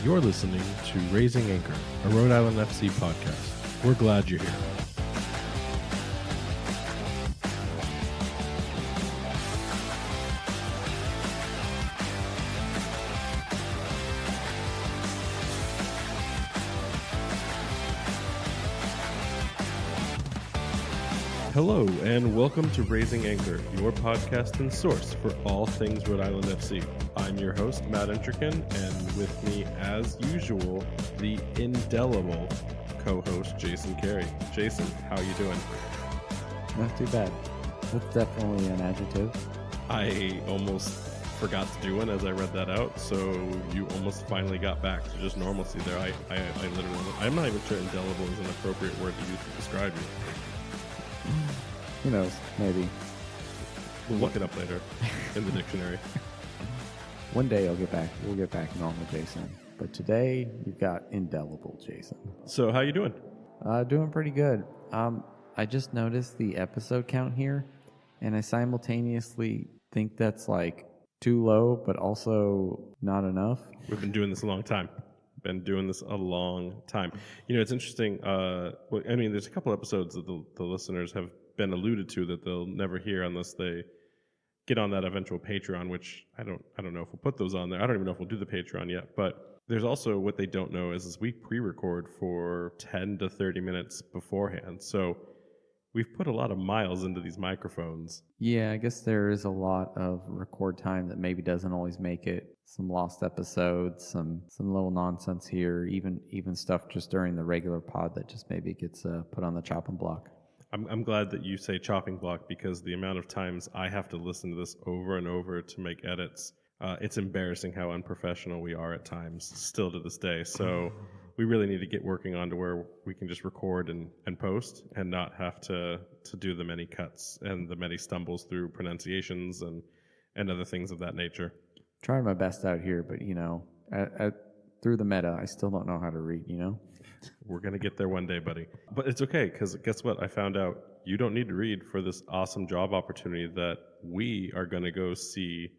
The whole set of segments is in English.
You're listening to Raising Anchor, a Rhode Island FC podcast. We're glad you're here. Hello, and welcome to Raising Anchor, your podcast and source for all things Rhode Island FC. I'm your host, Matt Entrican, and with me, as usual, the indelible co-host, Jason Carey. Jason, how you doing? Not too bad. That's definitely an adjective. I almost forgot to do one as I read that out, so you almost finally got back to just normalcy there. I literally, I'm not even sure indelible is an appropriate word to use to describe you. Who knows? Maybe. We'll look it up later in the dictionary. One day I'll get back. We'll get back normal, Jason. But today you've got indelible, Jason. So how you doing? Doing pretty good. I just noticed the episode count here, and I simultaneously think that's like too low, but also not enough. We've been doing this a long time. You know, it's interesting. There's a couple episodes that the listeners have been alluded to that they'll never hear unless they get on that eventual Patreon, which I don't know if we'll put those on there. I don't even know if we'll do the Patreon yet. But there's also what they don't know is we pre-record for 10 to 30 minutes beforehand. So we've put a lot of miles into these microphones. Yeah, I guess there is a lot of record time that maybe doesn't always make it. Some lost episodes, some little nonsense here, even stuff just during the regular pod that just maybe gets put on the chopping block. I'm glad that you say chopping block because the amount of times I have to listen to this over and over to make edits, it's embarrassing how unprofessional we are at times, still to this day. So we really need to get working on to where we can just record and post and not have to do the many cuts and the many stumbles through pronunciations and other things of that nature. Trying my best out here, but through the meta, I still don't know how to read, We're going to get there one day, buddy. But it's okay, because guess what? I found out you don't need to read for this awesome job opportunity that we are going to go see.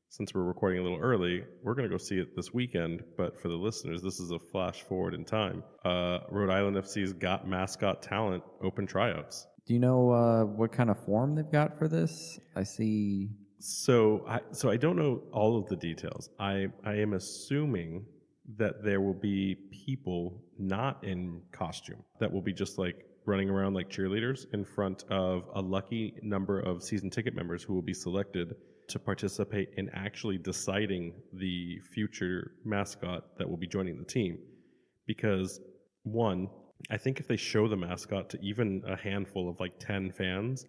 Since we're recording a little early, we're going to go see it this weekend. But for the listeners, this is a flash forward in time. Rhode Island FC's Got Mascot Talent open tryouts. Do you know what kind of form they've got for this? I see... So I don't know all of the details. I am assuming that there will be people not in costume that will be just like running around like cheerleaders in front of a lucky number of season ticket members who will be selected to participate in actually deciding the future mascot that will be joining the team. Because one, I think if they show the mascot to even a handful of like 10 fans,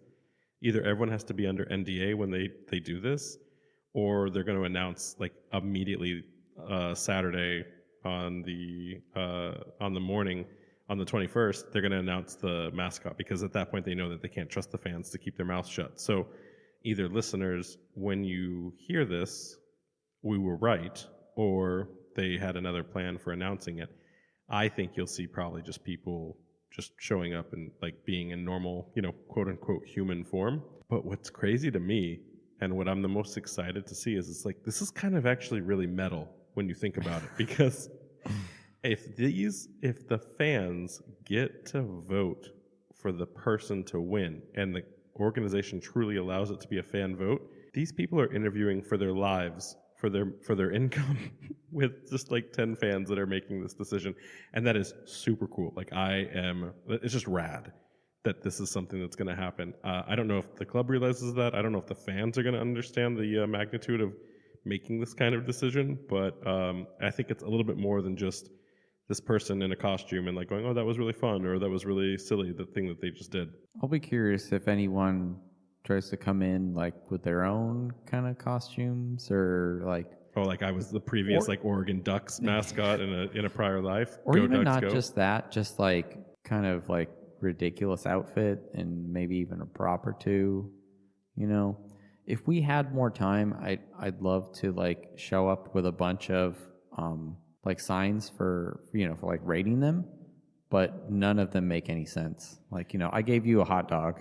either everyone has to be under NDA when they do this, or they're going to announce like immediately Saturday on the morning on the 21st. They're going to announce the mascot because at that point they know that they can't trust the fans to keep their mouths shut. So either listeners, when you hear this, we were right, or they had another plan for announcing it. I think you'll see probably just people just showing up and like being in normal, quote unquote human form. But what's crazy to me and what I'm the most excited to see is it's like, this is kind of actually really metal when you think about it, because if the fans get to vote for the person to win and the organization truly allows it to be a fan vote, these people are interviewing for their lives, for their income with just like 10 fans that are making this decision. And that is super cool. Like it's just rad that this is something that's going to happen. I don't know if the club realizes that. I don't know if the fans are going to understand the magnitude of making this kind of decision, but I think it's a little bit more than just this person in a costume and like going, oh, that was really fun, or that was really silly, the thing that they just did. I'll be curious if anyone tries to come in like with their own kind of costumes, or like I was the previous like Oregon Ducks mascot in a prior life, or even not just that, just like kind of like ridiculous outfit and maybe even a prop or two. If we had more time, I'd love to like show up with a bunch of like signs for like rating them, but none of them make any sense. Like, I gave you a hot dog.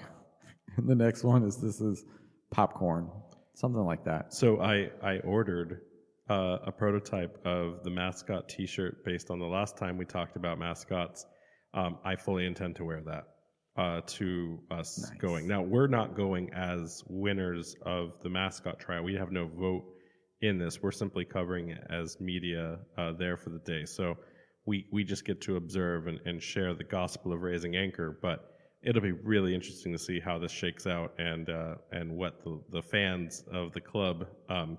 And the next one is this is popcorn, something like that. So I ordered a prototype of the mascot T-shirt based on the last time we talked about mascots. I fully intend to wear that to us Nice. going. Now, we're not going as winners of the mascot trial. We have no vote in this. We're simply covering it as media there for the day. So we just get to observe and share the gospel of raising anchor. But it'll be really interesting to see how this shakes out and what the fans of the club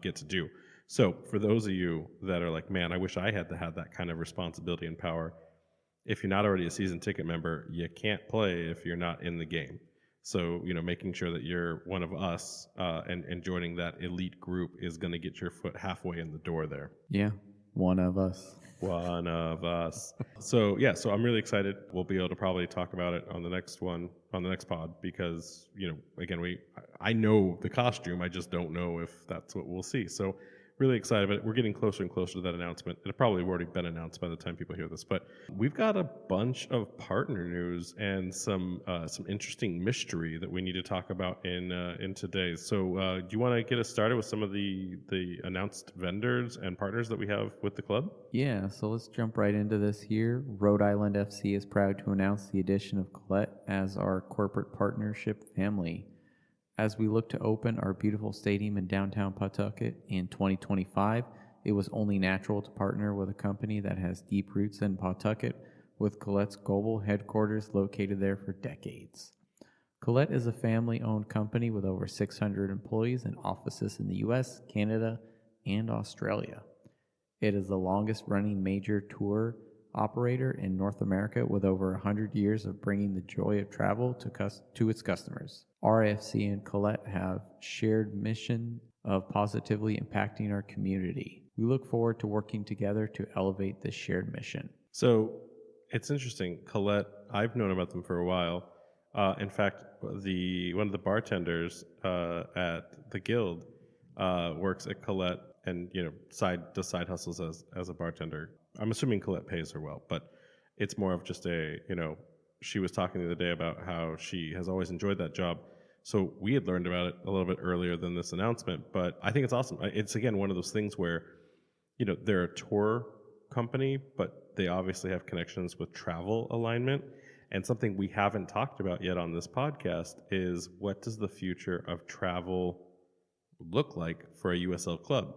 get to do. So for those of you that are like, man, I wish I had to have that kind of responsibility and power. If you're not already a season ticket member, you can't play if you're not in the game. So, making sure that you're one of us and joining that elite group is going to get your foot halfway in the door there. Yeah, one of us. One of us. So I'm really excited. We'll be able to probably talk about it on the next pod because, again, I know the costume. I just don't know if that's what we'll see. So really excited about it. We're getting closer and closer to that announcement. It'll probably already been announced by the time people hear this, but we've got a bunch of partner news and some interesting mystery that we need to talk about in today's. So do you want to get us started with some of the announced vendors and partners that we have with the club? Yeah, so let's jump right into this here. Rhode Island FC is proud to announce the addition of Colette as our corporate partnership family. As we look to open our beautiful stadium in downtown Pawtucket in 2025, it was only natural to partner with a company that has deep roots in Pawtucket, with Colette's global headquarters located there for decades. Colette is a family-owned company with over 600 employees and offices in the U.S., Canada, and Australia. It is the longest-running major tour operator in North America with over 100 years of bringing the joy of travel to its customers. RIFC and Colette have shared mission of positively impacting our community. We look forward to working together to elevate this shared mission. So it's interesting. Colette, I've known about them for a while. In fact, one of the bartenders at the Guild works at Colette and does side hustles as a bartender. I'm assuming Colette pays her well, but it's more of just she was talking the other day about how she has always enjoyed that job. So we had learned about it a little bit earlier than this announcement, but I think it's awesome. It's, again, one of those things where, they're a tour company, but they obviously have connections with travel alignment. And something we haven't talked about yet on this podcast is, what does the future of travel look like for a USL club?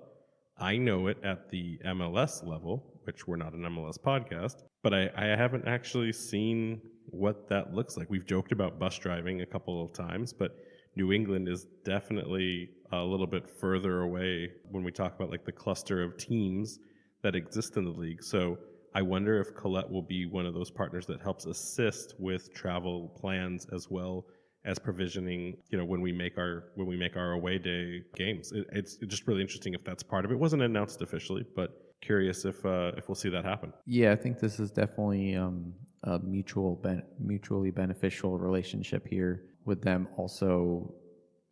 I know it at the MLS level, which we're not an MLS podcast, but I haven't actually seen what that looks like. We've joked about bus driving a couple of times, but New England is definitely a little bit further away when we talk about like the cluster of teams that exist in the league. So I wonder if Colette will be one of those partners that helps assist with travel plans as well as provisioning, when we make our away day games. It's just really interesting if that's part of it. It wasn't announced officially, but curious if we'll see that happen. Yeah, I think this is definitely a mutually beneficial relationship here, with them also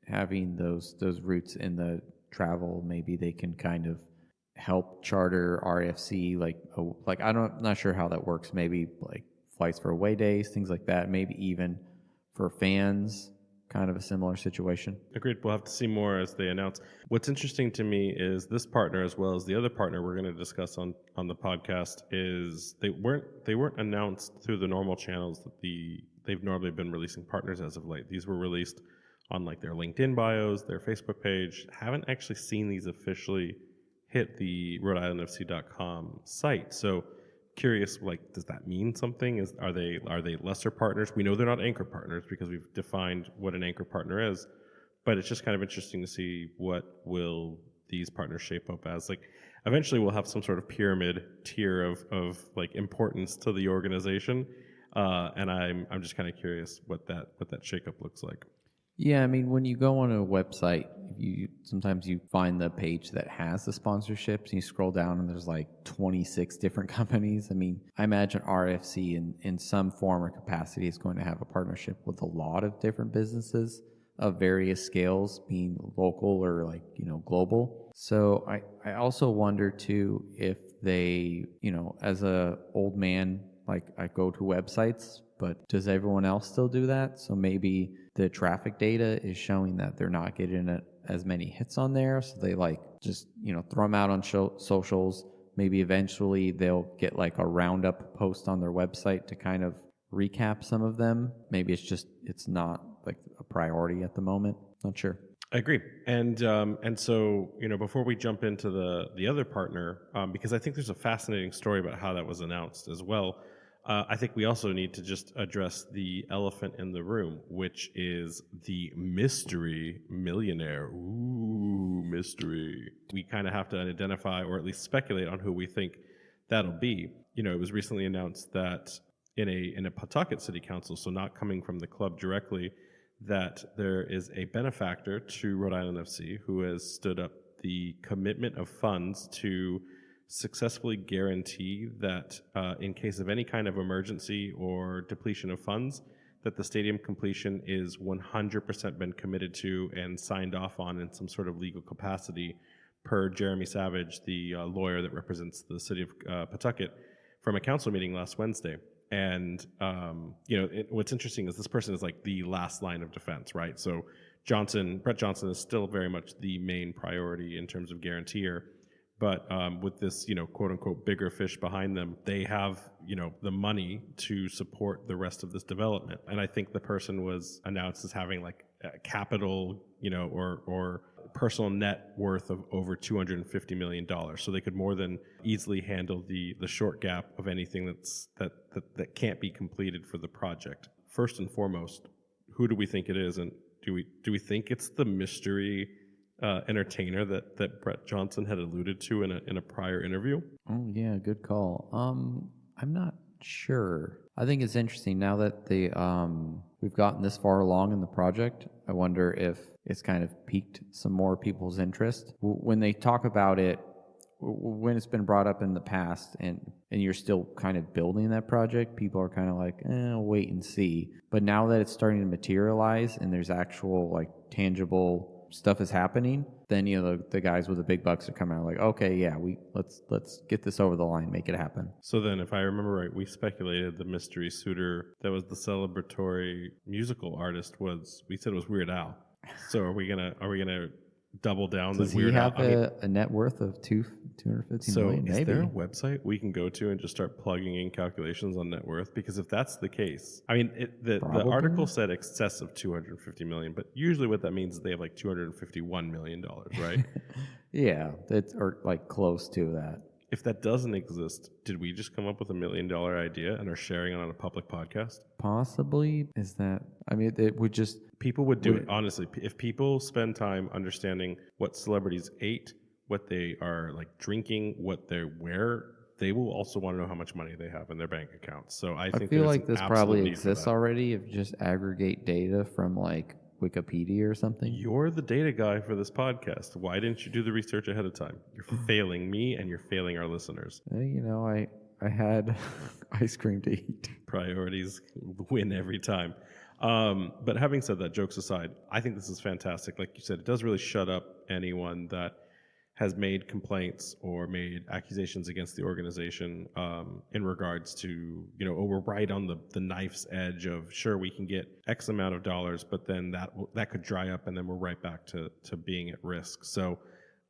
having those roots in the travel. Maybe they can kind of help charter RFC, I'm not sure how that works. Maybe like flights for away days, things like that. Maybe even for fans, kind of a similar situation. Agreed. We'll have to see more as they announce. What's interesting to me is this partner, as well as the other partner we're going to discuss on the podcast, is they weren't announced through the normal channels that they've normally been releasing partners as of late. These were released on like their LinkedIn bios, their Facebook page. Haven't actually seen these officially hit the RhodeIslandFC.com site. So curious, does that mean something? Are they lesser partners? We know they're not anchor partners because we've defined what an anchor partner is, but it's just kind of interesting to see what will these partners shape up as. Eventually we'll have some sort of pyramid tier of importance to the organization, and I'm just kind of curious what that shakeup looks like. Yeah, I mean, when you go on a website, sometimes you find the page that has the sponsorships, and you scroll down and there's 26 different companies. I mean, I imagine RFC in some form or capacity is going to have a partnership with a lot of different businesses of various scales, being local or global. So I also wonder too if they, as a old man, I go to websites, but does everyone else still do that? So maybe the traffic data is showing that they're not getting as many hits on there, so they just, throw them out on socials. Maybe eventually they'll get like a roundup post on their website to kind of recap some of them. Maybe it's not like a priority at the moment. Not sure. I agree, and so before we jump into the other partner, because I think there's a fascinating story about how that was announced as well. I think we also need to just address the elephant in the room, which is the mystery millionaire. Ooh, mystery. We kind of have to identify or at least speculate on who we think that'll be. It was recently announced that in a Pawtucket City Council, so not coming from the club directly, that there is a benefactor to Rhode Island FC who has stood up the commitment of funds to successfully guarantee that in case of any kind of emergency or depletion of funds, that the stadium completion is 100% been committed to and signed off on in some sort of legal capacity, per Jeremy Savage, the lawyer that represents the city of Pawtucket, from a council meeting last Wednesday. And what's interesting is this person is like the last line of defense, right? So Brett Johnson is still very much the main priority in terms of guarantor. But with this, quote unquote, bigger fish behind them, they have, the money to support the rest of this development. And I think the person was announced as having like capital, or personal net worth of over $250 million. So they could more than easily handle the short gap of anything that can't be completed for the project. First and foremost, who do we think it is? And do we think it's the mystery entertainer that Brett Johnson had alluded to in a prior interview? Oh yeah, good call. I'm not sure. I think it's interesting now that we've gotten this far along in the project. I wonder if it's kind of piqued some more people's interest when they talk about it. When it's been brought up in the past and you're still kind of building that project, people are kind of like, wait and see. But now that it's starting to materialize and there's actual like tangible stuff is happening, then the guys with the big bucks are coming out like, okay, yeah, let's get this over the line, make it happen. So then, if I remember right, we speculated the mystery suitor that was the celebratory musical artist we said it was Weird Al. So are we gonna double down? Does he have a net worth of $250 million? Is there a website we can go to and just start plugging in calculations on net worth? Because if that's the case, I mean, the article said excess of $250 million, but usually what that means is they have like $251 million, right? Yeah, that's or like close to that. If that doesn't exist, did we just come up with $1 million idea and are sharing it on a public podcast? Possibly. Is that? I mean, it would just. People would do it, honestly. If people spend time understanding what celebrities ate, what they are like drinking, what they wear, they will also want to know how much money they have in their bank accounts. So I feel like this probably exists already. If you just aggregate data from like Wikipedia or something. You're the data guy for this podcast. Why didn't you do the research ahead of time? You're failing me and you're failing our listeners. I had ice cream to eat. Priorities win every time. But having said that, jokes aside, I think this is fantastic. Like you said, it does really shut up anyone that has made complaints or made accusations against the organization in regards to, we're right on the knife's edge of, sure, we can get X amount of dollars, but then that could dry up and then we're right back to being at risk. So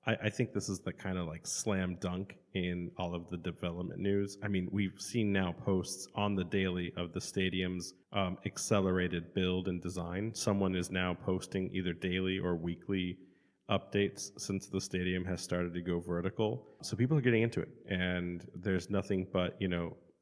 I think this is the kind of like slam dunk in all of the development news. I mean, we've seen now posts on the daily of the stadium's accelerated build and design. Someone is now posting either daily or weekly updates since the stadium has started to go vertical. So people are getting into it, and there's nothing but,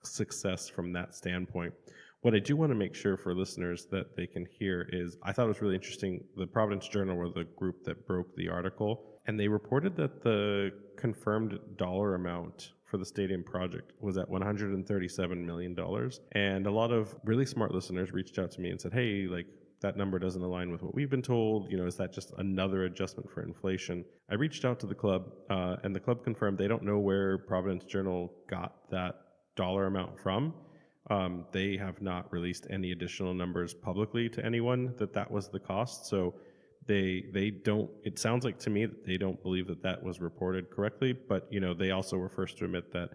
success from that standpoint. What I do want to make sure for listeners that they can hear is, I thought it was really interesting, the Providence Journal were the group that broke the article, and they reported that the confirmed dollar amount for the stadium project was at $137 million. And a lot of really smart listeners reached out to me and said, hey, like, that number doesn't align with what we've been told. Is that just another adjustment for inflation? I reached out to the club, and the club confirmed they don't know where Providence Journal got that dollar amount from. They have not released any additional numbers publicly to anyone that was the cost. So they don't, it sounds like to me that they don't believe that was reported correctly, but they also were first to admit that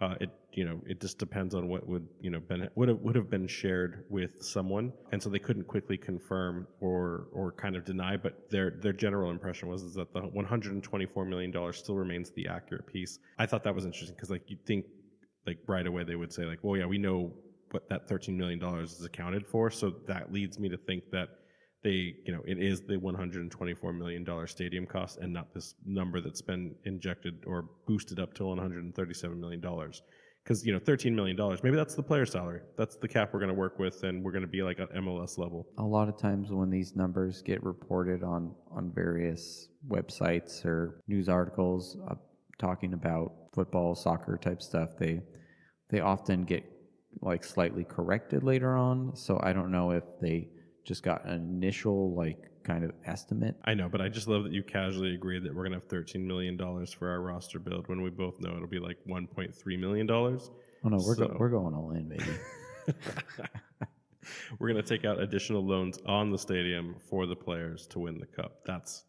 It just depends on what would have been shared with someone, and so they couldn't quickly confirm or kind of deny. But their general impression is that the $124 million still remains the accurate piece. I thought that was interesting because like you'd think like right away they would say like, well, yeah, we know what that $13 million is accounted for, so that leads me to think that it is the $124 million stadium cost and not this number that's been injected or boosted up to $137 million. Because, $13 million, maybe that's the player salary. That's the cap we're going to work with, and we're going to be like at MLS level. A lot of times when these numbers get reported on various websites or news articles talking about football, soccer type stuff, they often get like slightly corrected later on. So I don't know if they just got an initial like kind of estimate. I know, but I just love that you casually agreed that we're gonna have $13 million for our roster build when we both know it'll be like $1.3 million. Oh no, we're going all in, baby. We're gonna take out additional loans on the stadium for the players to win the cup. That's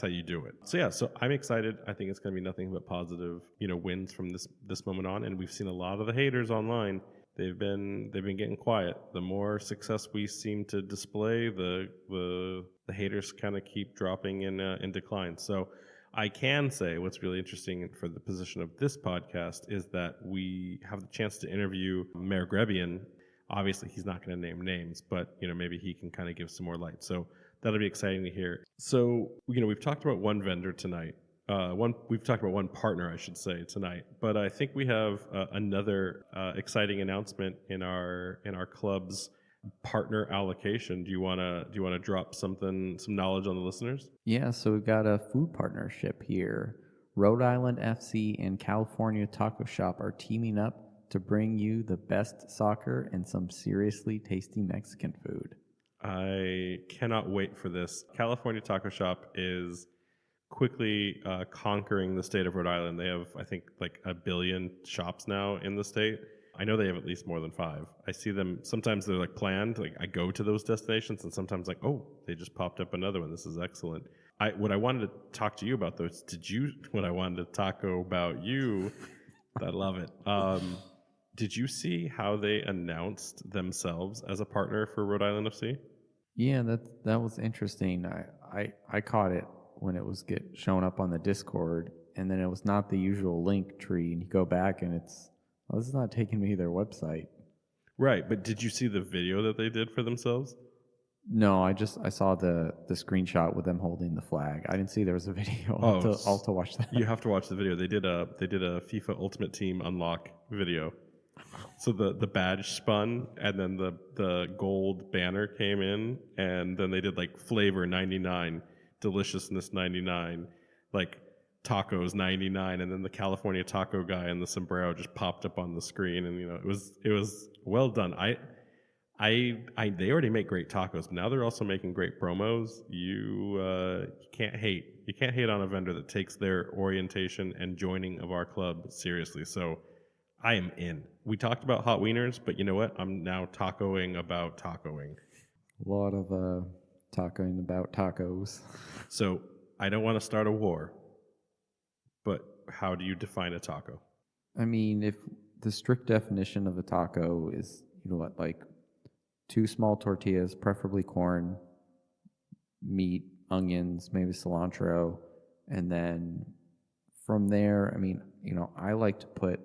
how you do it. So yeah, so I'm excited. I think it's gonna be nothing but positive, wins from this moment on. And we've seen a lot of the haters online. They've been getting quiet. The more success we seem to display, the haters kind of keep dropping in decline. So I can say what's really interesting for the position of this podcast is that we have the chance to interview Mayor Grebian. Obviously, he's not going to name names, but maybe he can kind of give some more light. So that'll be exciting to hear. So we've talked about one vendor tonight. We've talked about one partner, I should say, tonight, but I think we have another exciting announcement in our club's partner allocation. Do you want to drop some knowledge on the listeners? Yeah, so we've got a food partnership here. Rhode Island FC and California Taco Shop are teaming up to bring you the best soccer and some seriously tasty Mexican food. I cannot wait for this. California Taco Shop is quickly conquering the state of Rhode Island. They have, I think, like 1 billion shops now in the state. I know they have at least more than 5. I see them, sometimes they're like planned, like I go to those destinations, and sometimes like, oh, they just popped up another one. This is excellent. What I wanted to talk to you about, though, what I wanted to taco about you, I love it. Did you see how they announced themselves as a partner for Rhode Island FC? Yeah, that was interesting. I caught it when it was showing up on the Discord, and then it was not the usual link tree, and you go back and this is not taking me to their website. Right, but did you see the video that they did for themselves? No, I saw the screenshot with them holding the flag. I didn't see there was a video. I'll have to watch that. You have to watch the video. They did a FIFA Ultimate Team unlock video. So the badge spun, and then the gold banner came in, and then they did like flavor 99. Deliciousness 99, like tacos 99, and then the California taco guy and the sombrero just popped up on the screen, and it was well done. They already make great tacos, but now they're also making great promos. You can't hate. You can't hate on a vendor that takes their orientation and joining of our club seriously. So I am in. We talked about hot wieners, but you know what? I'm now tacoing about tacoing. A lot of talking about tacos. So I don't want to start a war, but how do you define a taco? I mean, if the strict definition of a taco is, like 2 small tortillas, preferably corn, meat, onions, maybe cilantro, and then from there, I mean, I like to put,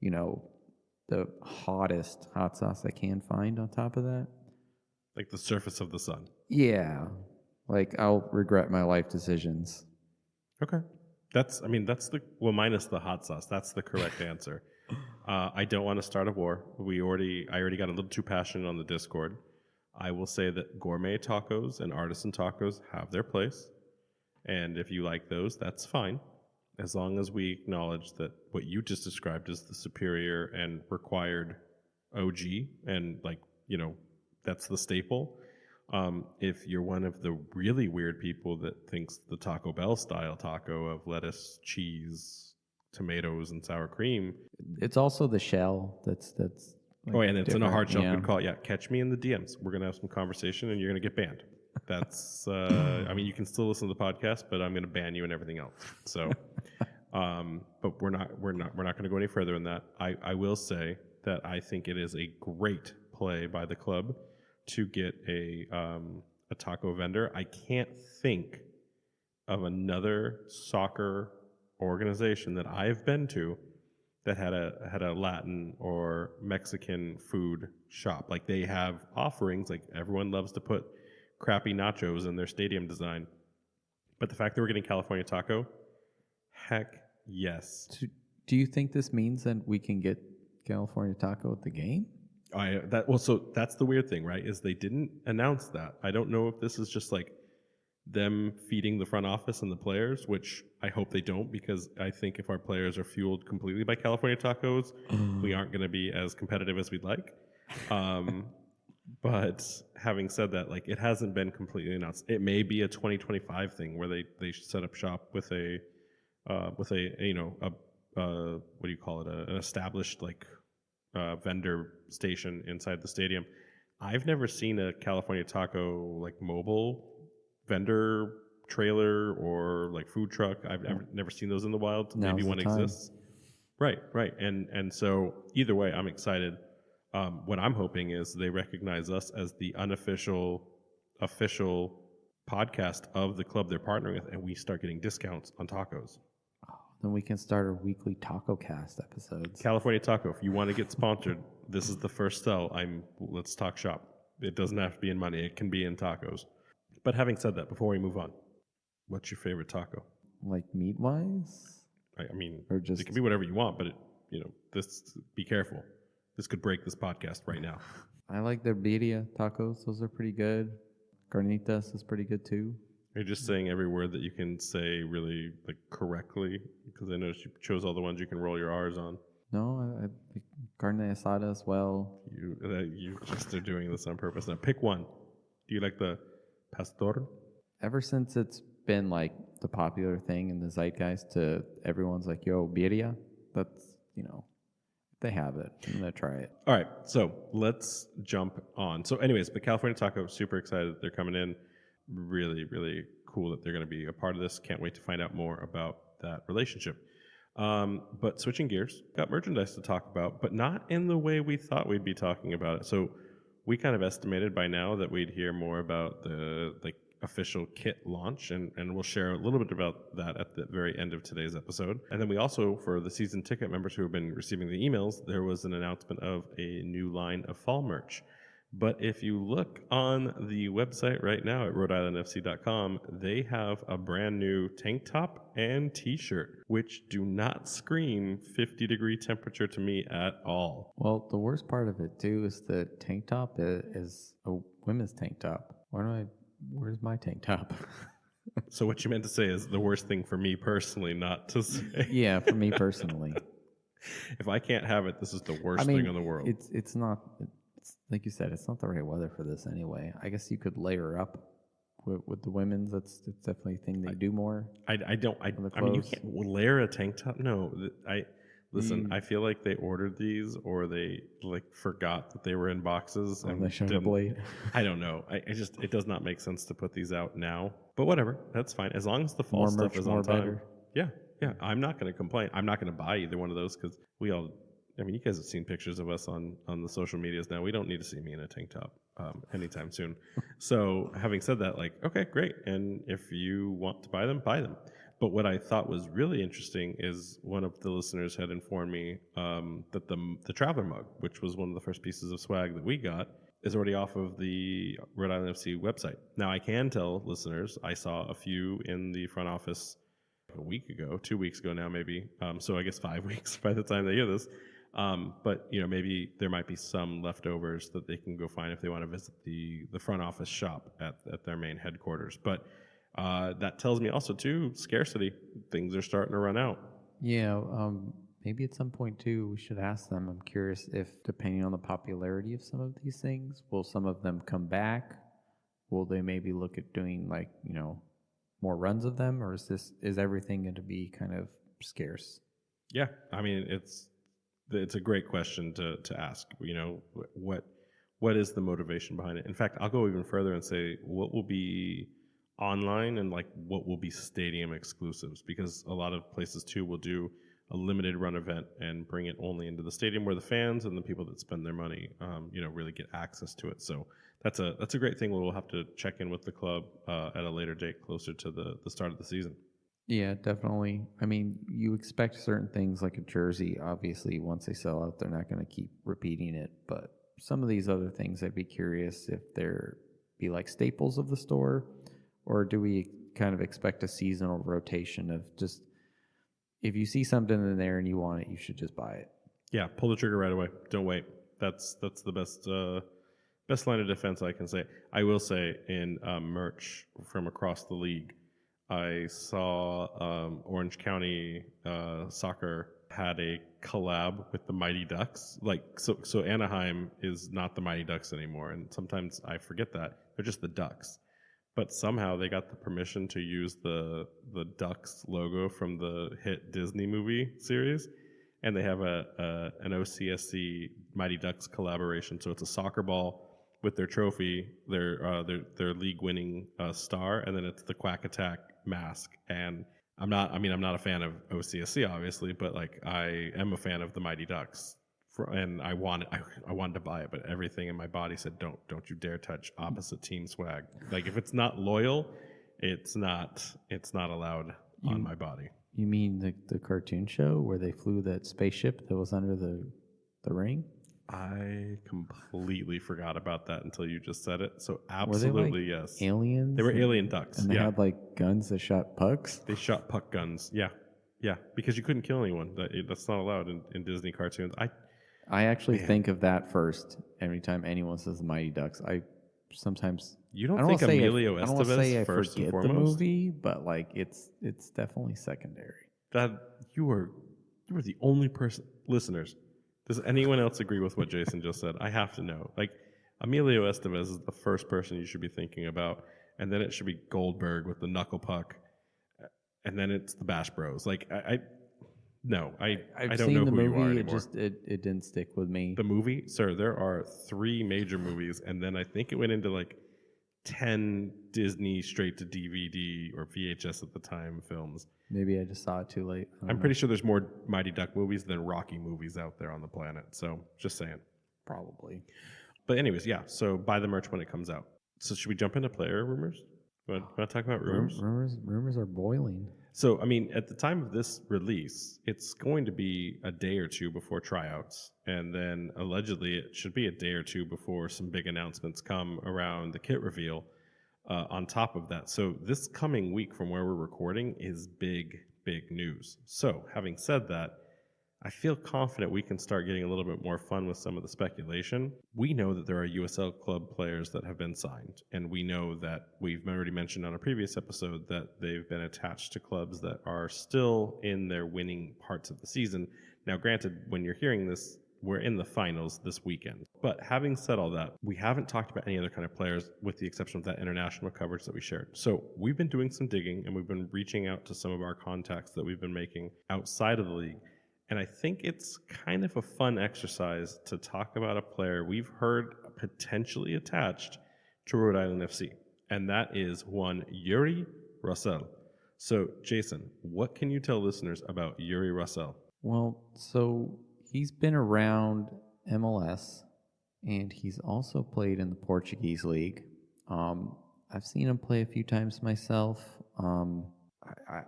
the hottest hot sauce I can find on top of that. Like the surface of the sun. Yeah. Like I'll regret my life decisions. Okay. Minus the hot sauce. That's the correct answer. I don't want to start a war. I already got a little too passionate on the Discord. I will say that gourmet tacos and artisan tacos have their place. And if you like those, that's fine. As long as we acknowledge that what you just described is the superior and required OG, and that's the staple. If you're one of the really weird people that thinks the Taco Bell style taco of lettuce, cheese, tomatoes, and sour cream, it's also the shell that's and it's different. In a hard shell. Yeah. Good call. Yeah, catch me in the DMs. We're gonna have some conversation, and you're gonna get banned. That's you can still listen to the podcast, but I'm gonna ban you and everything else. So But we're not going to go any further than that. I will say that I think it is a great play by the club to get a taco vendor. I can't think of another soccer organization that I've been to that had a Latin or Mexican food shop. Like, they have offerings. Like, everyone loves to put crappy nachos in their stadium design, but the fact that we're getting California Taco, heck yes. Do you think this means that we can get California Taco at the game? So that's the weird thing, right? Is they didn't announce that. I don't know if this is just like them feeding the front office and the players, which I hope they don't, because I think if our players are fueled completely by California Tacos, we aren't going to be as competitive as we'd like. But having said that, like, it hasn't been completely announced. It may be a 2025 thing where they set up shop with a what do you call it, an established like vendor station inside the stadium. I've never seen a California Taco like mobile vendor trailer or like food truck. I've never seen those in the wild. Now's Maybe one the time. exists. Right. And so either way, I'm excited. What I'm hoping is they recognize us as the official podcast of the club they're partnering with, and we start getting discounts on tacos. Then we can start our weekly Taco Cast episodes. California Taco, if you want to get sponsored, this is the first sell. Let's talk shop. It doesn't have to be in money. It can be in tacos. But having said that, before we move on, what's your favorite taco? Like meat-wise? I mean, or just... it can be whatever you want, but be careful. This could break this podcast right now. I like their birria tacos. Those are pretty good. Carnitas is pretty good too. You're just saying every word that you can say really like correctly, because I noticed you chose all the ones you can roll your R's on. No, I like carne asada as well. You just are doing this on purpose. Now pick one. Do you like the pastor? Ever since it's been like the popular thing in the zeitgeist to everyone's like, yo, birria, that's, they have it. I'm going to try it. All right, so let's jump on. So anyways, the California Taco, super excited they're coming in. Really, really cool that they're going to be a part of this. Can't wait to find out more about that relationship. But switching gears, got merchandise to talk about, but not in the way we thought we'd be talking about it. So we kind of estimated by now that we'd hear more about the official kit launch, and we'll share a little bit about that at the very end of today's episode. And then we also, for the season ticket members who have been receiving the emails, there was an announcement of a new line of fall merch. But if you look on the website right now at RhodeIslandFC.com, they have a brand new tank top and t-shirt, which do not scream 50-degree temperature to me at all. Well, the worst part of it, too, is the tank top is a women's tank top. Where's my tank top? So what you meant to say is the worst thing for me personally, not to say. Yeah, for me personally. If I can't have it, this is the worst thing in the world. It's not... like you said, it's not the right weather for this anyway. I guess you could layer up with the women's. That's definitely a thing they do more. I mean, you can't layer a tank top. No, I feel like they ordered these, or they forgot that they were in boxes and they showed up late. I don't know. It does not make sense to put these out now. But whatever, that's fine as long as the fall stuff is on time. Better. Yeah. I'm not going to complain. I'm not going to buy either one of those because you guys have seen pictures of us on the social medias now. We don't need to see me in a tank top anytime soon. So having said that, okay, great. And if you want to buy them, buy them. But what I thought was really interesting is one of the listeners had informed me that the Traveler mug, which was one of the first pieces of swag that we got, is already off of the Rhode Island FC website. Now, I can tell listeners, I saw a few in the front office a week ago, 2 weeks ago now maybe. So I guess 5 weeks by the time they hear this. But maybe there might be some leftovers that they can go find if they want to visit the front office shop at their main headquarters. But that tells me also too, scarcity. Things are starting to run out. Yeah, maybe at some point too, we should ask them. I'm curious if, depending on the popularity of some of these things, will some of them come back? Will they maybe look at doing more runs of them, or is everything going to be kind of scarce? Yeah, I mean it's a great question to ask. What is the motivation behind it? In fact, I'll go even further and say, what will be online and like what will be stadium exclusives, because a lot of places too will do a limited run event and bring it only into the stadium where the fans and the people that spend their money, really get access to it. So that's a great thing. We'll have to check in with the club at a later date, closer to the start of the season. Yeah, definitely. I mean, you expect certain things like a jersey. Obviously, once they sell out, they're not going to keep repeating it. But some of these other things, I'd be curious if they're be like staples of the store, or do we kind of expect a seasonal rotation of just if you see something in there and you want it, you should just buy it. Yeah, pull the trigger right away. Don't wait. That's the best line of defense I can say. I will say in merch from across the league, I saw Orange County Soccer had a collab with the Mighty Ducks. So Anaheim is not the Mighty Ducks anymore, and sometimes I forget that they're just the Ducks. But somehow they got the permission to use the Ducks logo from the hit Disney movie series, and they have an OCSC Mighty Ducks collaboration. So it's a soccer ball with their trophy, their league-winning star, and then it's the Quack Attack mask. And I'm not a fan of OCSC, obviously, but like I am a fan of the Mighty Ducks, and I wanted to buy it, but everything in my body said, don't you dare touch opposite team swag. Like if it's not loyal, it's not allowed on my body. You mean the cartoon show where they flew that spaceship that was under the ring? I completely forgot about that until you just said it. So Were they absolutely like yes. aliens? They were alien ducks. And they had like guns that shot pucks? They shot puck guns. Yeah. Yeah. Because you couldn't kill anyone. That's not allowed in Disney cartoons. I actually think of that first every time anyone says the Mighty Ducks. I sometimes You don't think Emilio I don't Estevez say first and forget foremost? the movie, but like it's definitely secondary. That you were the only person. Listeners, does anyone else agree with what Jason just said? I have to know. Like Emilio Estevez is the first person you should be thinking about, and then it should be Goldberg with the knuckle puck, and then it's the Bash Bros. Like I don't know who you are anymore. It didn't stick with me. The movie, sir, there are 3 major movies, and then I think it went into like 10 Disney straight to DVD or VHS at the time films. Maybe I just saw it too late. I'm pretty sure there's more Mighty Duck movies than Rocky movies out there on the planet. So just saying. Probably. But anyways, yeah. So buy the merch when it comes out. So should we jump into player rumors? Want to talk about rumors? Rumors are boiling. So, I mean, at the time of this release, it's going to be a day or two before tryouts. And then allegedly it should be a day or two before some big announcements come around the kit reveal on top of that. So this coming week from where we're recording is big news. So having said that, I feel confident we can start getting a little bit more fun with some of the speculation. We know that there are USL club players that have been signed, and we know that we've already mentioned on a previous episode that they've been attached to clubs that are still in their winning parts of the season. Now, granted, when you're hearing this, we're in the finals this weekend. But having said all that, we haven't talked about any other kind of players with the exception of that international coverage that we shared. So we've been doing some digging, and we've been reaching out to some of our contacts that we've been making outside of the league. And I think it's kind of a fun exercise to talk about a player we've heard potentially attached to Rhode Island FC. And that is one Yuri Russell. So, Jason, what can you tell listeners about Yuri Russell? Well, so he's been around MLS, and he's also played in the Portuguese league. I've seen him play a few times myself.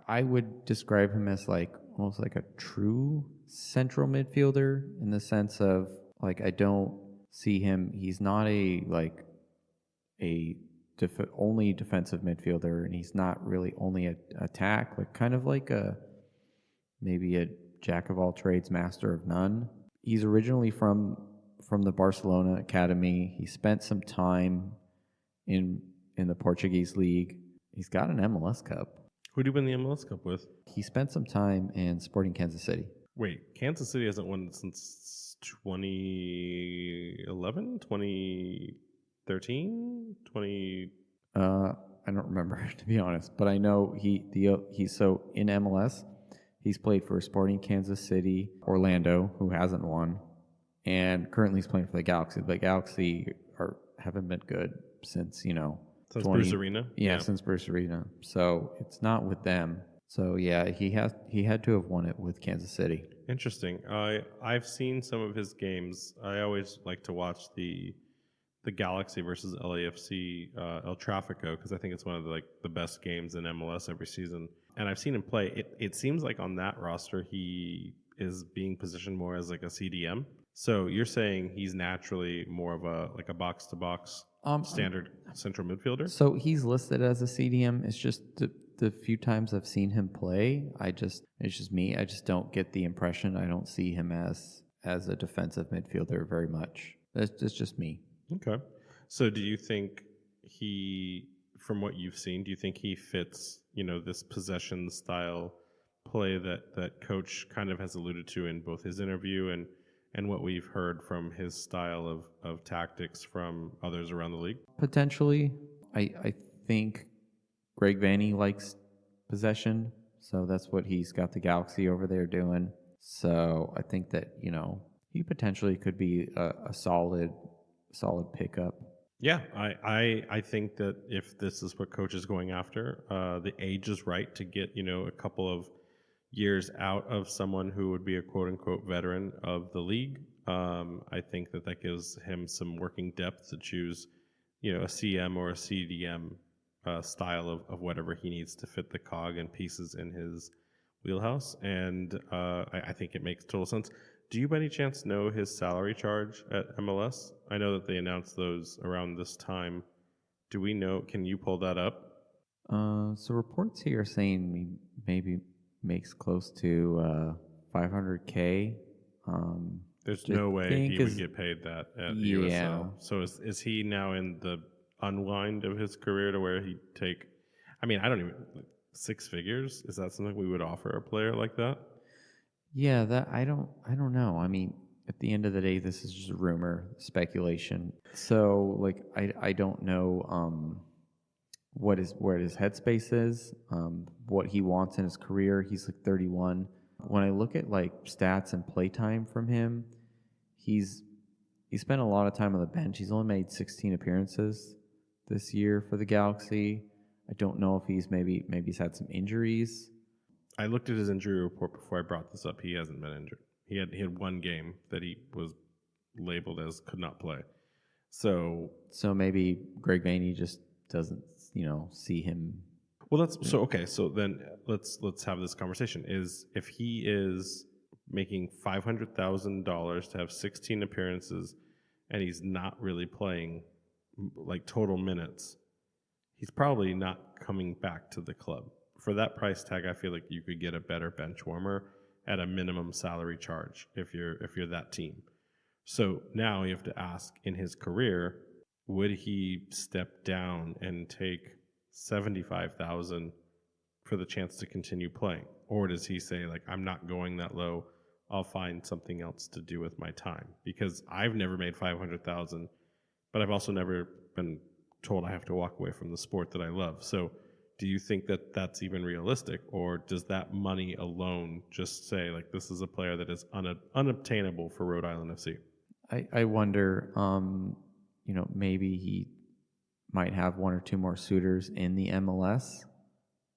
I would describe him as like almost like a true central midfielder in the sense of like I don't see him. He's not only defensive midfielder, and he's not really only a attack. Like kind of like maybe a jack of all trades, master of none. He's originally from the Barcelona academy. He spent some time in the Portuguese league. He's got an MLS Cup. Who did he win the MLS Cup with? He spent some time in Sporting Kansas City. Wait, Kansas City hasn't won since 2011, 2013, 20... I don't remember, to be honest, but I know he's so in MLS. He's played for Sporting Kansas City, Orlando, who hasn't won, and currently he's playing for the Galaxy. The Galaxy haven't been good since Since Bruce Arena? Yeah, since Bruce Arena. So it's not with them. So yeah, he had to have won it with Kansas City. Interesting. I've seen some of his games. I always like to watch the Galaxy versus LAFC El Trafico because I think it's one of the best games in MLS every season. And I've seen him play. It seems like on that roster he is being positioned more as like a CDM. So you're saying he's naturally more of a box to box standard central midfielder? So he's listed as a CDM. It's just the few times I've seen him play, it's just me. I just don't get the impression. I don't see him as a defensive midfielder very much. That's just me. Okay. So do you think from what you've seen, do you think he fits, this possession style play that coach kind of has alluded to in both his interview and what we've heard from his style of tactics from others around the league? Potentially. I think Greg Vanney likes possession, so that's what he's got the Galaxy over there doing. So I think that, he potentially could be a solid pickup. Yeah, I think that if this is what coach is going after, the age is right to get, a couple of years out of someone who would be a quote-unquote veteran of the league. I think that gives him some working depth to choose, a CM or a CDM style of whatever he needs to fit the cog and pieces in his wheelhouse. And I think it makes total sense. Do you by any chance know his salary charge at MLS? I know that they announced those around this time. Do we know? Can you pull that up? So reports here are saying he maybe makes close to $500K. There's no way he would get paid that at USL. So is he now in the unwind of his career to where he'd take? I mean, I don't even six figures. Is that something we would offer a player like that? Yeah, that I don't know. I mean, at the end of the day, this is just rumor, speculation. So, I don't know where his headspace is, what he wants in his career. He's 31. When I look at stats and playtime from him, he spent a lot of time on the bench. He's only made 16 appearances this year for the Galaxy. I don't know if maybe he's had some injuries. I looked at his injury report before I brought this up. He hasn't been injured. He had one game that he was labeled as could not play. So maybe Greg Vanney just doesn't, see him. Well, okay. So then let's have this conversation. If he is making $500,000 to have 16 appearances, and he's not really playing total minutes, he's probably not coming back to the club. For that price tag, I feel like you could get a better bench warmer at a minimum salary charge if you're that team. So now you have to ask, in his career, would he step down and take $75,000 for the chance to continue playing, or does he say I'm not going that low? I'll find something else to do with my time, because I've never made $500,000, but I've also never been told I have to walk away from the sport that I love. So do you think that that's even realistic, or does that money alone just say this is a player that is unobtainable for Rhode Island FC? I wonder, maybe he might have one or two more suitors in the MLS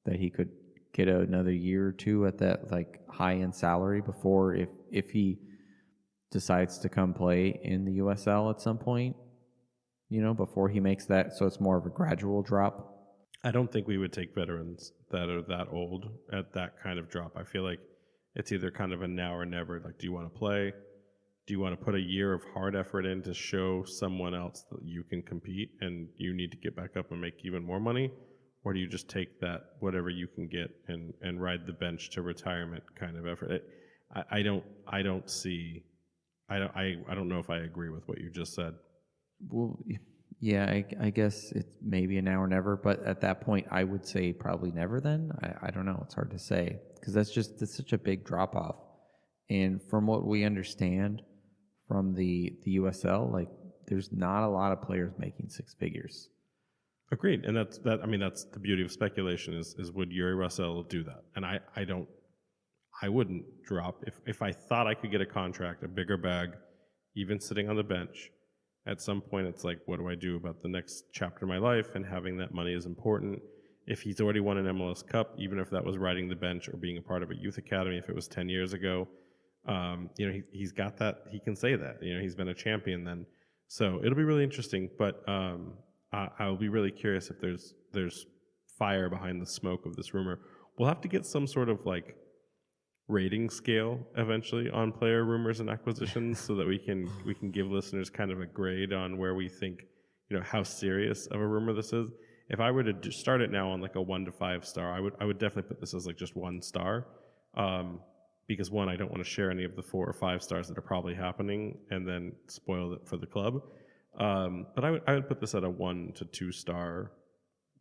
that he could get another year or two at that high end salary before if he decides to come play in the USL at some point, before he makes that. So it's more of a gradual drop. I don't think we would take veterans that are that old at that kind of drop. I feel like it's either kind of a now or never. Do you want to play? Do you want to put a year of hard effort in to show someone else that you can compete and you need to get back up and make even more money? Or do you just take that, whatever you can get, and ride the bench to retirement kind of effort? I don't know if I agree with what you just said. Well, yeah, I guess it's maybe a now or never, but at that point, I would say probably never then. I don't know. It's hard to say because that's such a big drop off. And from what we understand from the USL, there's not a lot of players making six figures. Agreed. And that's the beauty of speculation is would Yuri Russell do that? And I wouldn't drop if I thought I could get a contract, a bigger bag, even sitting on the bench, At some point, it's like, what do I do about the next chapter of my life? And having that money is important. If he's already won an MLS Cup, even if that was riding the bench or being a part of a youth academy, if it was 10 years ago, he's got that. He can say that. He's been a champion then. So it'll be really interesting. But I'll be really curious if there's fire behind the smoke of this rumor. We'll have to get some sort of like rating scale eventually on player rumors and acquisitions so that we can give listeners kind of a grade on where we think, how serious of a rumor this is. If I were to start it now on like a 1 to 5 star, I would definitely put this as like just 1 star, because one, I don't want to share any of the 4 or 5 stars that are probably happening and then spoil it for the club. But I would put this at a 1 to 2 star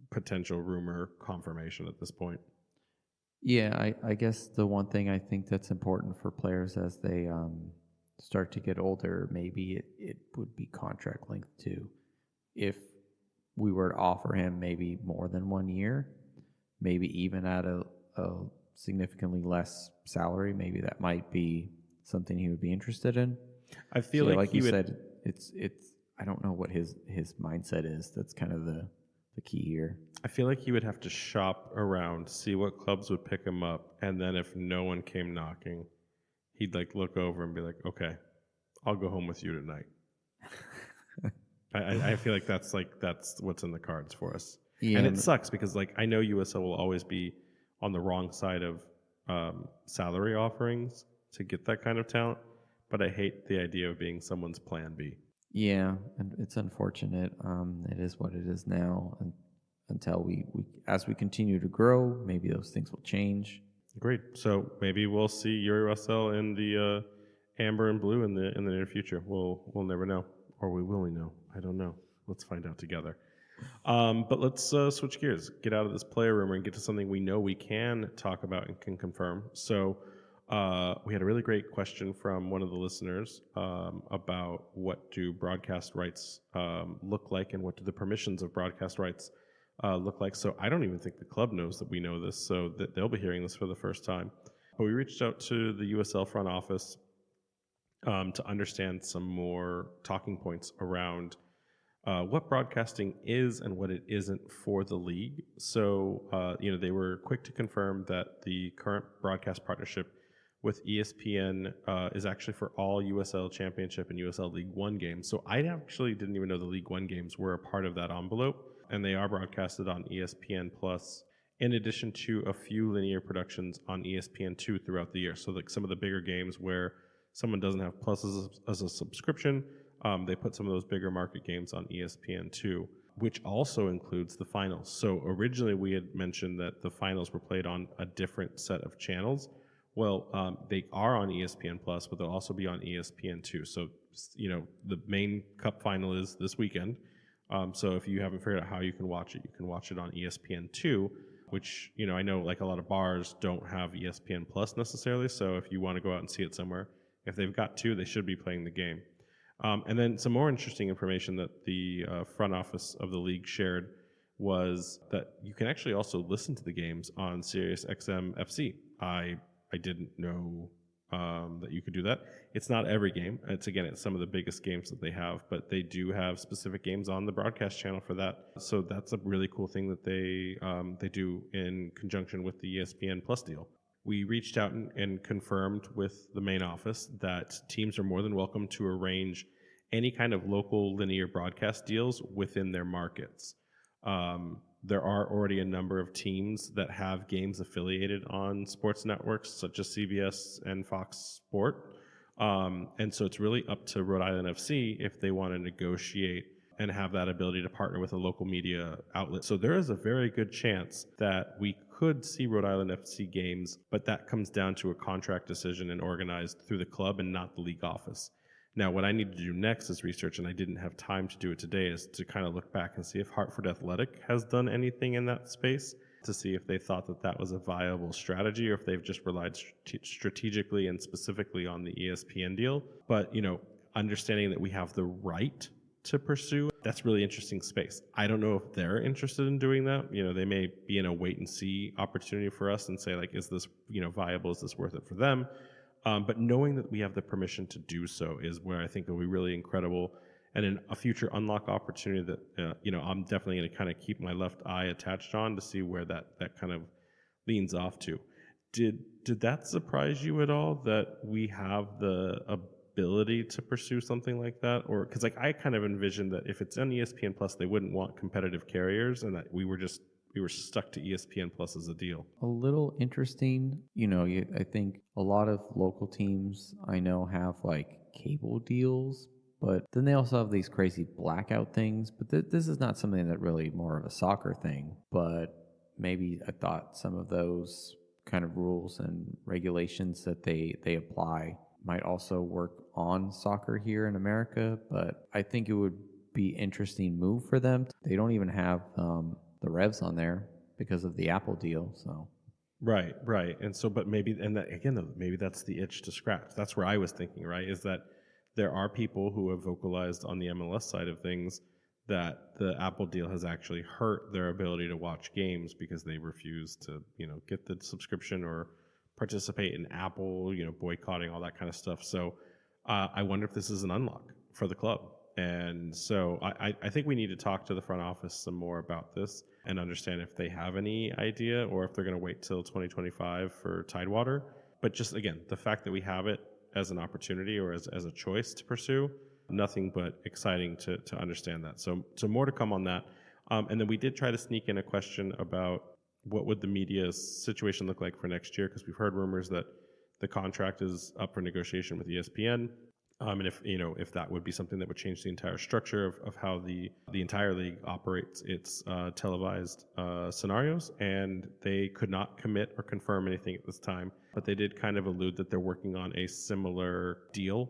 potential rumor confirmation at this point. Yeah, I guess the one thing I think that's important for players as they start to get older, maybe it would be contract length too. If we were to offer him maybe more than 1 year, maybe even at a significantly less salary, maybe that might be something he would be interested in. I feel like you said, it's I don't know what his mindset is. That's kind of the key here. I feel like he would have to shop around, see what clubs would pick him up, and then if no one came knocking, he'd like look over and be like, okay, I'll go home with you tonight. I feel like that's what's in the cards for us. Yeah, and it sucks because like I know USL will always be on the wrong side of salary offerings to get that kind of talent, but I hate the idea of being someone's plan B. Yeah, and it's unfortunate. It is what it is now, and until we as we continue to grow, maybe those things will change. Great. So maybe we'll see Yuri Russell in the amber and blue in the near future. We'll never know, or we will know. I don't know. Let's find out together. But let's switch gears, get out of this player rumor and get to something we know we can talk about and can confirm. So we had a really great question from one of the listeners about what do broadcast rights look like and what do the permissions of broadcast rights look like. So I don't even think the club knows that we know this, so that they'll be hearing this for the first time. But we reached out to the USL front office to understand some more talking points around what broadcasting is and what it isn't for the league. So, they were quick to confirm that the current broadcast partnership with ESPN is actually for all USL Championship and USL League One games. So I actually didn't even know the League One games were a part of that envelope, and they are broadcasted on ESPN Plus, in addition to a few linear productions on ESPN2 throughout the year. So like some of the bigger games where someone doesn't have Plus as a subscription, they put some of those bigger market games on ESPN2, which also includes the finals. So originally we had mentioned that the finals were played on a different set of channels. Well, they are on ESPN Plus, but they'll also be on ESPN2. So, the main cup final is this weekend. So if you haven't figured out how you can watch it on ESPN2, which, I know like a lot of bars don't have ESPN Plus necessarily. So if you want to go out and see it somewhere, if they've got 2, they should be playing the game. And then some more interesting information that the front office of the league shared was that you can actually also listen to the games on Sirius XM FC. I didn't know that you could do that. It's not every game. It's some of the biggest games that they have, but they do have specific games on the broadcast channel for that. So that's a really cool thing that they do in conjunction with the ESPN Plus deal. We reached out and confirmed with the main office that teams are more than welcome to arrange any kind of local linear broadcast deals within their markets. There are already a number of teams that have games affiliated on sports networks such as CBS and Fox Sport. And so it's really up to Rhode Island FC if they want to negotiate and have that ability to partner with a local media outlet. So there is a very good chance that we could see Rhode Island FC games, but that comes down to a contract decision and organized through the club and not the league office. Now, what I need to do next is research, and I didn't have time to do it today, is to kind of look back and see if Hartford Athletic has done anything in that space to see if they thought that that was a viable strategy or if they've just relied strategically and specifically on the ESPN deal. But, understanding that we have the right to pursue, that's really interesting space. I don't know if they're interested in doing that. They may be in a wait and see opportunity for us and say, like, is this, viable? Is this worth it for them? But knowing that we have the permission to do so is where I think it'll be really incredible. and a future unlock opportunity that I'm definitely going to kind of keep my left eye attached on to see where that kind of leans off to. Did that surprise you at all that we have the ability to pursue something like that? Or because like I kind of envisioned that if it's on ESPN Plus, they wouldn't want competitive carriers, and that we were stuck to ESPN Plus as a deal. A little interesting, I think a lot of local teams I know have like cable deals, but then they also have these crazy blackout things. But this is not something that really more of a soccer thing, but maybe I thought some of those kind of rules and regulations that they apply might also work on soccer here in America. But I think it would be interesting move for them. They don't even have the revs on there because of the Apple deal. So right. And so, but maybe, and that, again, though, maybe that's the itch to scratch. That's where I was thinking, right? Is that there are people who have vocalized on the MLS side of things that the Apple deal has actually hurt their ability to watch games because they refuse to, get the subscription or participate in Apple, boycotting, all that kind of stuff. So I wonder if this is an unlock for the club. And so I think we need to talk to the front office some more about this and understand if they have any idea or if they're going to wait till 2025 for Tidewater. But just, again, the fact that we have it as an opportunity or as a choice to pursue, nothing but exciting to understand that. So more to come on that. And then we did try to sneak in a question about what would the media situation look like for next year, because we've heard rumors that the contract is up for negotiation with ESPN. And if that would be something that would change the entire structure of how the entire league operates its televised scenarios, and they could not commit or confirm anything at this time, but they did kind of allude that they're working on a similar deal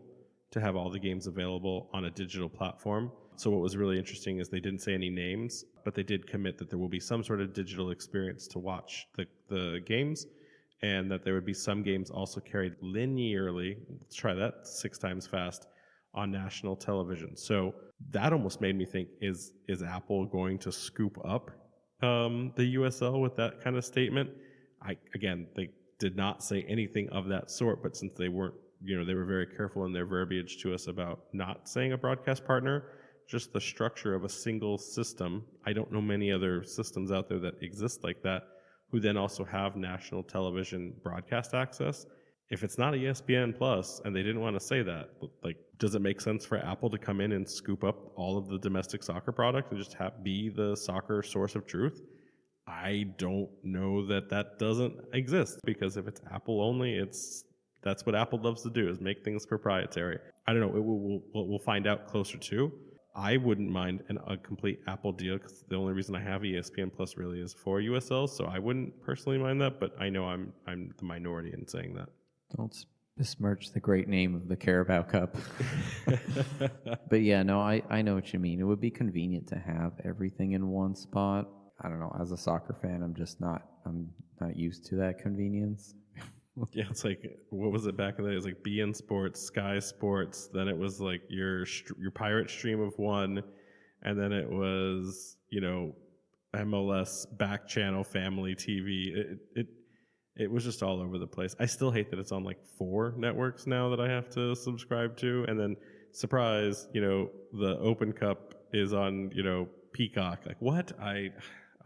to have all the games available on a digital platform. So what was really interesting is they didn't say any names, but they did commit that there will be some sort of digital experience to watch the games, and that there would be some games also carried linearly, let's try that 6 times fast, on national television. So that almost made me think, is Apple going to scoop up the USL with that kind of statement? They did not say anything of that sort, but since they weren't, they were very careful in their verbiage to us about not saying a broadcast partner, just the structure of a single system. I don't know many other systems out there that exist like that, who then also have national television broadcast access. If it's not ESPN Plus, and they didn't want to say that, like, does it make sense for Apple to come in and scoop up all of the domestic soccer product and just be the soccer source of truth? I don't know that doesn't exist, because if it's Apple only, that's what Apple loves to do, is make things proprietary. I don't know. We'll find out closer to. I wouldn't mind a complete Apple deal, because the only reason I have ESPN Plus really is for USL, so I wouldn't personally mind that, but I know I'm the minority in saying that. Don't besmirch the great name of the Carabao Cup. But yeah, no, I know what you mean. It would be convenient to have everything in one spot. I don't know, as a soccer fan, I'm not used to that convenience. Yeah, it's like, what was it back in the day? It was like BN Sports, Sky Sports, then it was like your pirate stream of one, and then it was, MLS back channel family TV. It was just all over the place. I still hate that it's on like 4 networks now that I have to subscribe to, and then surprise, the Open Cup is on, Peacock. Like, what?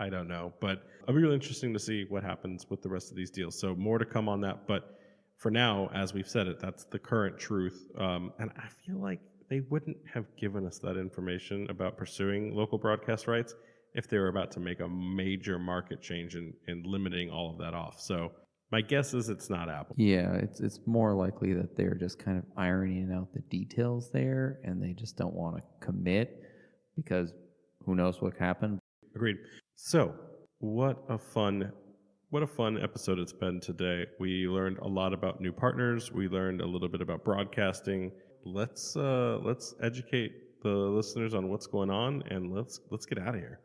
I don't know, but it'll be really interesting to see what happens with the rest of these deals. So more to come on that. But for now, as we've said it, that's the current truth. And I feel like they wouldn't have given us that information about pursuing local broadcast rights if they were about to make a major market change in limiting all of that off. So my guess is it's not Apple. Yeah, it's more likely that they're just kind of ironing out the details there, and they just don't want to commit, because who knows what happened. Agreed. So, what a fun episode it's been today. We learned a lot about new partners. We learned a little bit about broadcasting. Let's educate the listeners on what's going on, and let's get out of here.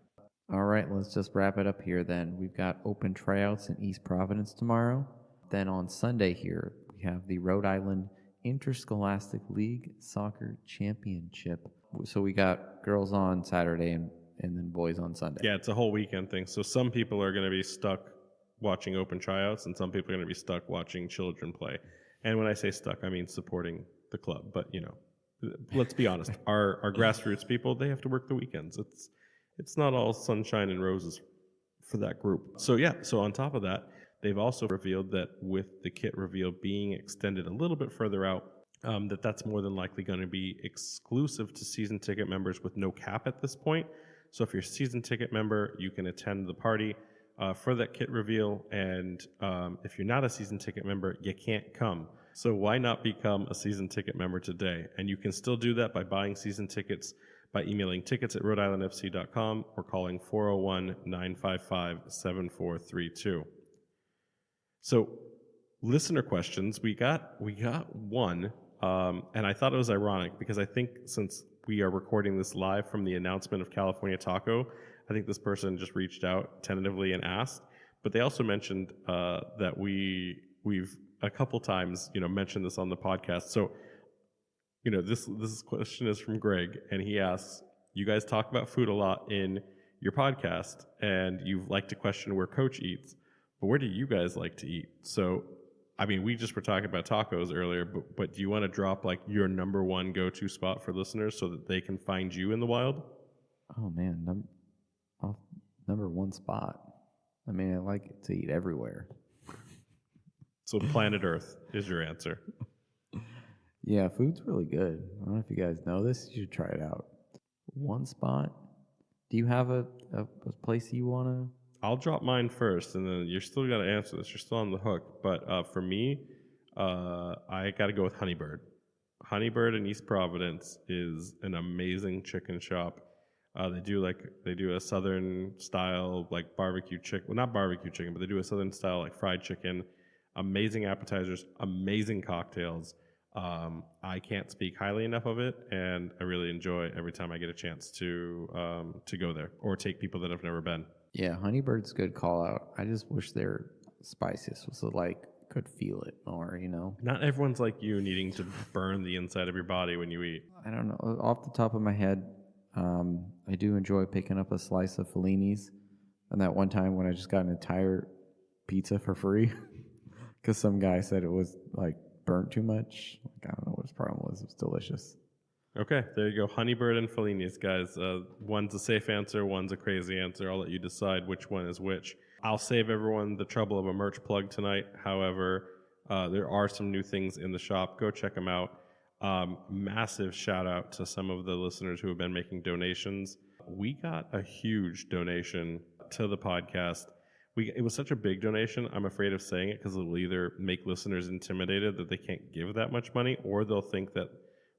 All right, let's just wrap it up here then. We've got open tryouts in East Providence tomorrow. Then on Sunday here, we have the Rhode Island Interscholastic League Soccer Championship. So we got girls on Saturday and then boys on Sunday. Yeah, it's a whole weekend thing. So some people are going to be stuck watching open tryouts, and some people are going to be stuck watching children play. And when I say stuck, I mean supporting the club. But, let's be honest, our grassroots people, they have to work the weekends. It's not all sunshine and roses for that group. So yeah, so on top of that, they've also revealed that with the kit reveal being extended a little bit further out, that's more than likely going to be exclusive to season ticket members with no cap at this point. So if you're a season ticket member, you can attend the party for that kit reveal, and if you're not a season ticket member, you can't come. So why not become a season ticket member today? And you can still do that by buying season tickets by emailing tickets@rhodeislandfc.com or calling 401-955-7432. So listener questions, we got one, and I thought it was ironic because I think since we are recording this live from the announcement of California Taco, I think this person just reached out tentatively and asked, but they also mentioned that we've a couple times, mentioned this on the podcast. So, this question is from Greg, and he asks, you guys talk about food a lot in your podcast, and you've liked to question where Coach eats, but where do you guys like to eat? So, I mean, we just were talking about tacos earlier, but do you want to drop like your number one go-to spot for listeners so that they can find you in the wild? Oh man, number one spot. I mean, I like to eat everywhere. So planet Earth is your answer. Yeah, food's really good. I don't know if you guys know this. You should try it out. One spot. Do you have a place you want to? I'll drop mine first, and then you're still got to answer this. You're still on the hook. But for me, I got to go with Honeybird. Honeybird in East Providence is an amazing chicken shop. They do a southern style like barbecue chicken. Well, not barbecue chicken, but they do a southern style like fried chicken. Amazing appetizers, amazing cocktails. I can't speak highly enough of it, and I really enjoy every time I get a chance to go there or take people that have never been. Yeah, Honeybird's a good call out. I just wish their spices was could feel it more, Not everyone's like you, needing to burn the inside of your body when you eat. I don't know. Off the top of my head, I do enjoy picking up a slice of Fellini's. And that one time when I just got an entire pizza for free because some guy said it was burnt too much. I don't know what his problem was. It was delicious. Okay, there you go. Honeybird and Fellini's, guys. One's a safe answer, one's a crazy answer. I'll let you decide which one is which. I'll save everyone the trouble of a merch plug tonight. However, there are some new things in the shop. Go check them out. Massive shout out to some of the listeners who have been making donations. We got a huge donation to the podcast. It was such a big donation, I'm afraid of saying it because it will either make listeners intimidated that they can't give that much money, or they'll think that,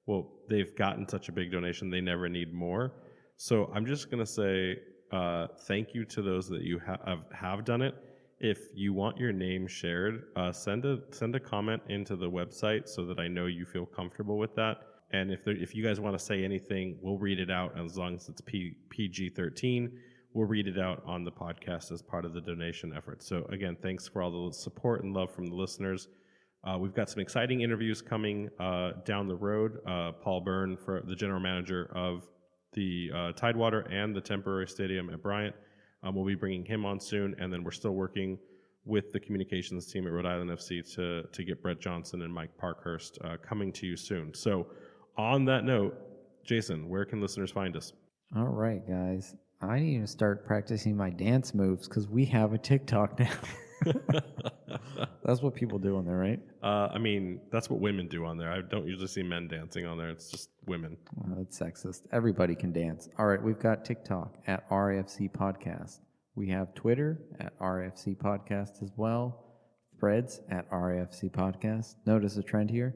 well, they've gotten such a big donation, they never need more. So I'm just going to say thank you to those that you have done it. If you want your name shared, send a comment into the website so that I know you feel comfortable with that. And if you guys want to say anything, we'll read it out as long as it's PG-13. We'll read it out on the podcast as part of the donation effort. So again, thanks for all the support and love from the listeners. We've got some exciting interviews coming down the road. Paul Byrne, for the general manager of the Tidewater and the temporary stadium at Bryant, we'll be bringing him on soon. And then we're still working with the communications team at Rhode Island FC to get Brett Johnson and Mike Parkhurst coming to you soon. So on that note, Jason, where can listeners find us? All right, guys. I need to start practicing my dance moves because we have a TikTok now. That's what people do on there, right? I mean, that's what women do on there. I don't usually see men dancing on there. It's just women. Well, that's sexist. Everybody can dance. All right, we've got TikTok at RIFC Podcast. We have Twitter at RIFC Podcast as well. Threads at RIFC Podcast. Notice a trend here.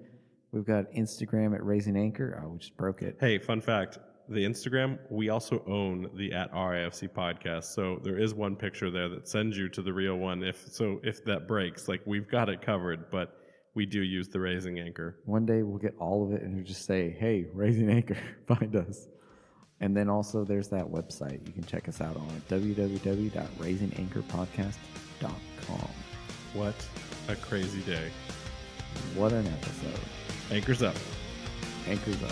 We've got Instagram at Raising Anchor. Oh, we just broke it. Hey, fun fact. The Instagram, we also own the at RIFC Podcast. So there is one picture there that sends you to the real one. If that breaks, we've got it covered, but we do use the Raising Anchor. One day we'll get all of it and we'll just say, hey, Raising Anchor, find us. And then also there's that website you can check us out on, www.raisinganchorpodcast.com. What a crazy day. What an episode. Anchor's up. Anchor's up.